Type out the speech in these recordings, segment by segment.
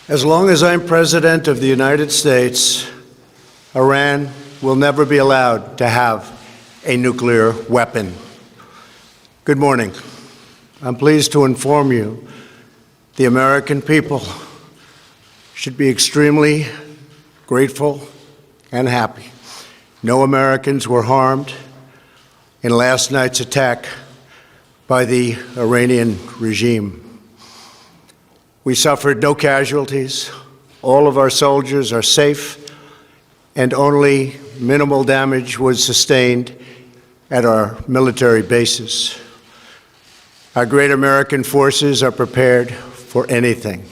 As long as I'm President of the United States, Iran will never be allowed to have a nuclear weapon. Good morning. I'm pleased to inform you the American people should be extremely grateful and happy. No Americans were harmed in last night's attack by the Iranian regime. We suffered no casualties. All of our soldiers are safe, and only minimal damage was sustained at our military bases. Our great American forces are prepared for anything.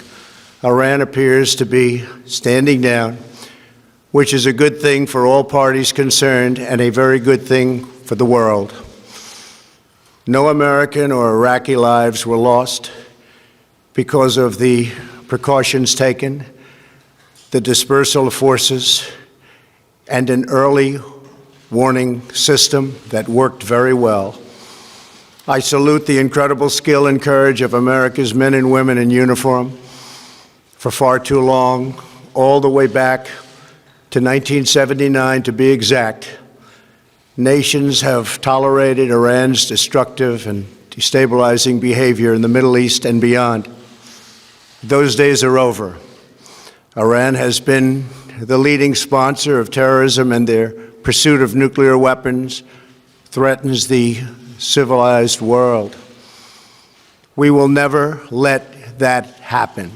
Iran appears to be standing down, which is a good thing for all parties concerned and a very good thing for the world. No American or Iraqi lives were lost because of the precautions taken, the dispersal of forces, and an early warning system that worked very well. I salute the incredible skill and courage of America's men and women in uniform. For far too long, all the way back to 1979 to be exact, nations have tolerated Iran's destructive and destabilizing behavior in the Middle East and beyond. Those days are over. Iran has been the leading sponsor of terrorism, and their pursuit of nuclear weapons threatens the civilized world. We will never let that happen.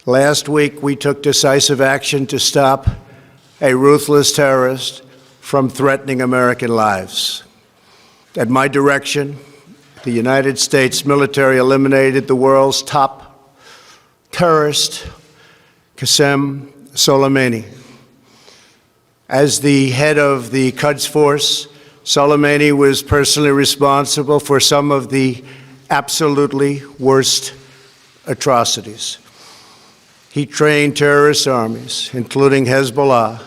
Last week, we took decisive action to stop a ruthless terrorist from threatening American lives. At my direction, the United States military eliminated the world's top terrorist, Qasem Soleimani. As the head of the Quds Force, Soleimani was personally responsible for some of the absolutely worst atrocities. He trained terrorist armies, including Hezbollah,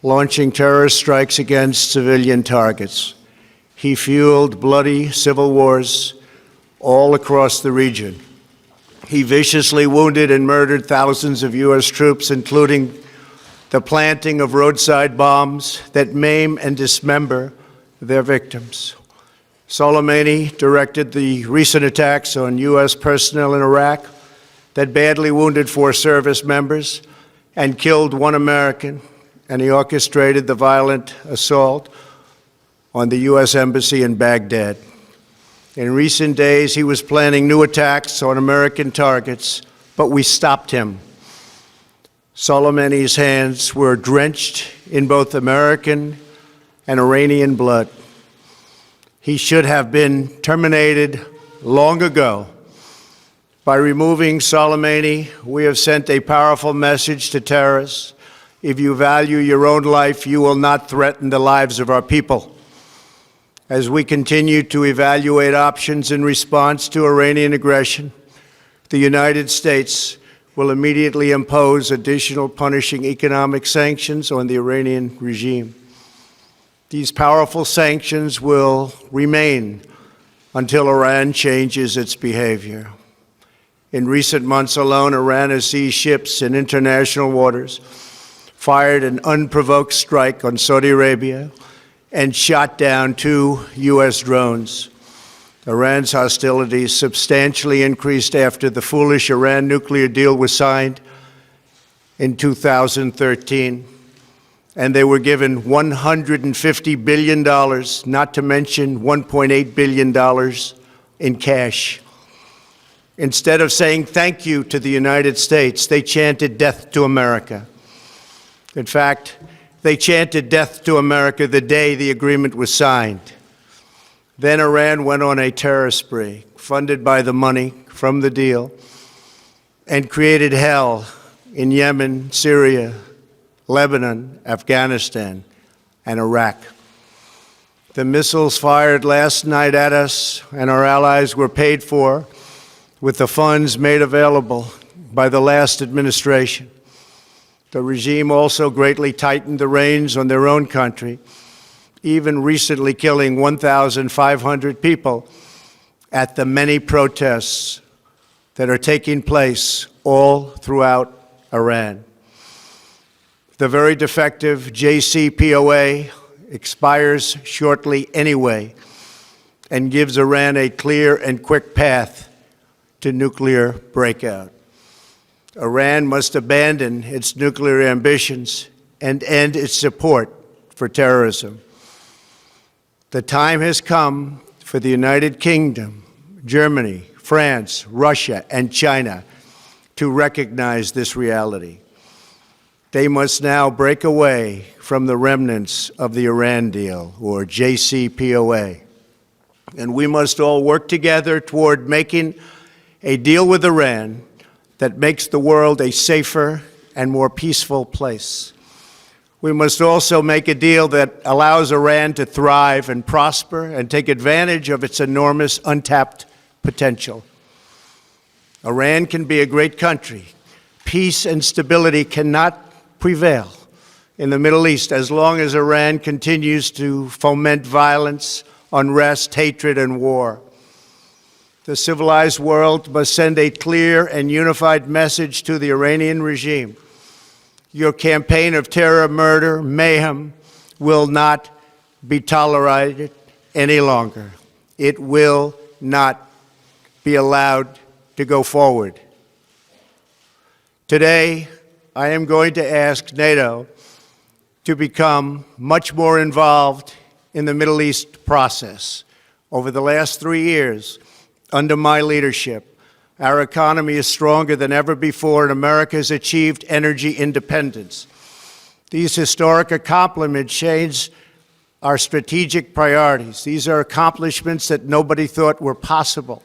launching terrorist strikes against civilian targets. He fueled bloody civil wars all across the region. He viciously wounded and murdered thousands of U.S. troops, including the planting of roadside bombs that maim and dismember their victims. Soleimani directed the recent attacks on U.S. personnel in Iraq that badly wounded 4 service members and killed 1 American, and he orchestrated the violent assault on the U.S. Embassy in Baghdad. In recent days, he was planning new attacks on American targets, but we stopped him. Soleimani's hands were drenched in both American and Iranian blood. He should have been terminated long ago. By removing Soleimani, we have sent a powerful message to terrorists. If you value your own life, you will not threaten the lives of our people. As we continue to evaluate options in response to Iranian aggression, the United States will immediately impose additional punishing economic sanctions on the Iranian regime. These powerful sanctions will remain until Iran changes its behavior. In recent months alone, Iran has seized ships in international waters, fired an unprovoked strike on Saudi Arabia, and shot down 2 U.S. drones. Iran's hostilities substantially increased after the foolish Iran nuclear deal was signed in 2013, and they were given $150 billion, not to mention $1.8 billion in cash. Instead of saying thank you to the United States, they chanted death to America. In fact, they chanted death to America the day the agreement was signed. Then Iran went on a terror spree, funded by the money from the deal, and created hell in Yemen, Syria, Lebanon, Afghanistan, and Iraq. The missiles fired last night at us and our allies were paid for with the funds made available by the last administration. The regime also greatly tightened the reins on their own country, even recently killing 1,500 people at the many protests that are taking place all throughout Iran. The very defective JCPOA expires shortly anyway and gives Iran a clear and quick path to nuclear breakout. Iran must abandon its nuclear ambitions and end its support for terrorism. The time has come for the United Kingdom, Germany, France, Russia, and China to recognize this reality. They must now break away from the remnants of the Iran deal, or JCPOA. And we must all work together toward making a deal with Iran that makes the world a safer and more peaceful place. We must also make a deal that allows Iran to thrive and prosper and take advantage of its enormous untapped potential. Iran can be a great country. Peace and stability cannot prevail in the Middle East as long as Iran continues to foment violence, unrest, hatred, and war. The civilized world must send a clear and unified message to the Iranian regime. Your campaign of terror, murder, mayhem will not be tolerated any longer. It will not be allowed to go forward. Today, I am going to ask NATO to become much more involved in the Middle East process. Over the last 3 years, under my leadership, our economy is stronger than ever before, and America has achieved energy independence. These historic accomplishments change our strategic priorities. These are accomplishments that nobody thought were possible.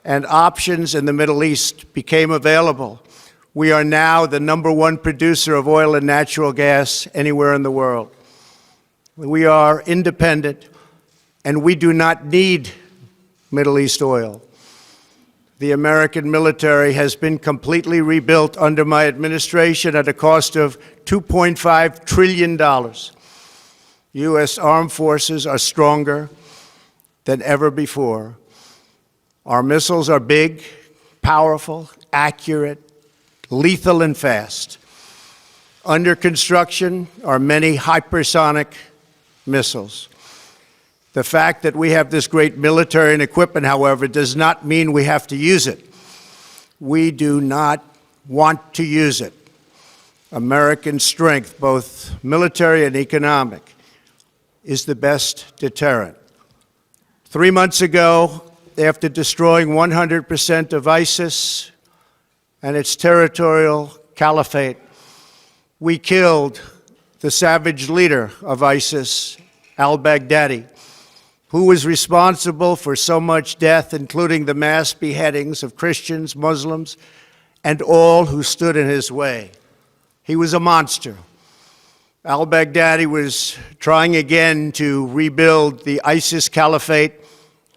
And options in the Middle East became available. We are now the #1 producer of oil and natural gas anywhere in the world. We are independent, and we do not need Middle East oil. The American military has been completely rebuilt under my administration at a cost of $2.5 trillion. U.S. armed forces are stronger than ever before. Our missiles are big, powerful, accurate, lethal, and fast. Under construction are many hypersonic missiles. The fact that we have this great military and equipment, however, does not mean we have to use it. We do not want to use it. American strength, both military and economic, is the best deterrent. 3 months ago, after destroying 100% of ISIS and its territorial caliphate, we killed the savage leader of ISIS, al-Baghdadi, who was responsible for so much death, including the mass beheadings of Christians, Muslims, and all who stood in his way. He was a monster. Al-Baghdadi was trying again to rebuild the ISIS caliphate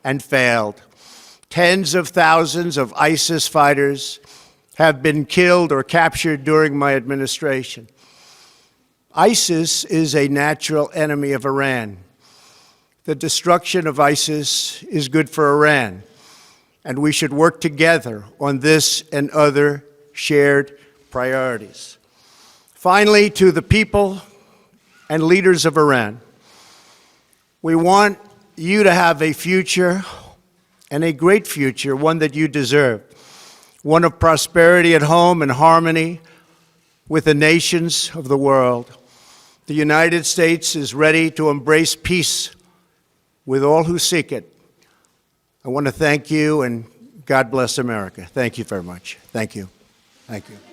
and failed. Tens of thousands of ISIS fighters have been killed or captured during my administration. ISIS is a natural enemy of Iran. The destruction of ISIS is good for Iran, and we should work together on this and other shared priorities. Finally, to the people and leaders of Iran, we want you to have a future, and a great future, one that you deserve, one of prosperity at home and harmony with the nations of the world. The United States is ready to embrace peace with all who seek it. I want to thank you, and God bless America. Thank you very much. Thank you. Thank you.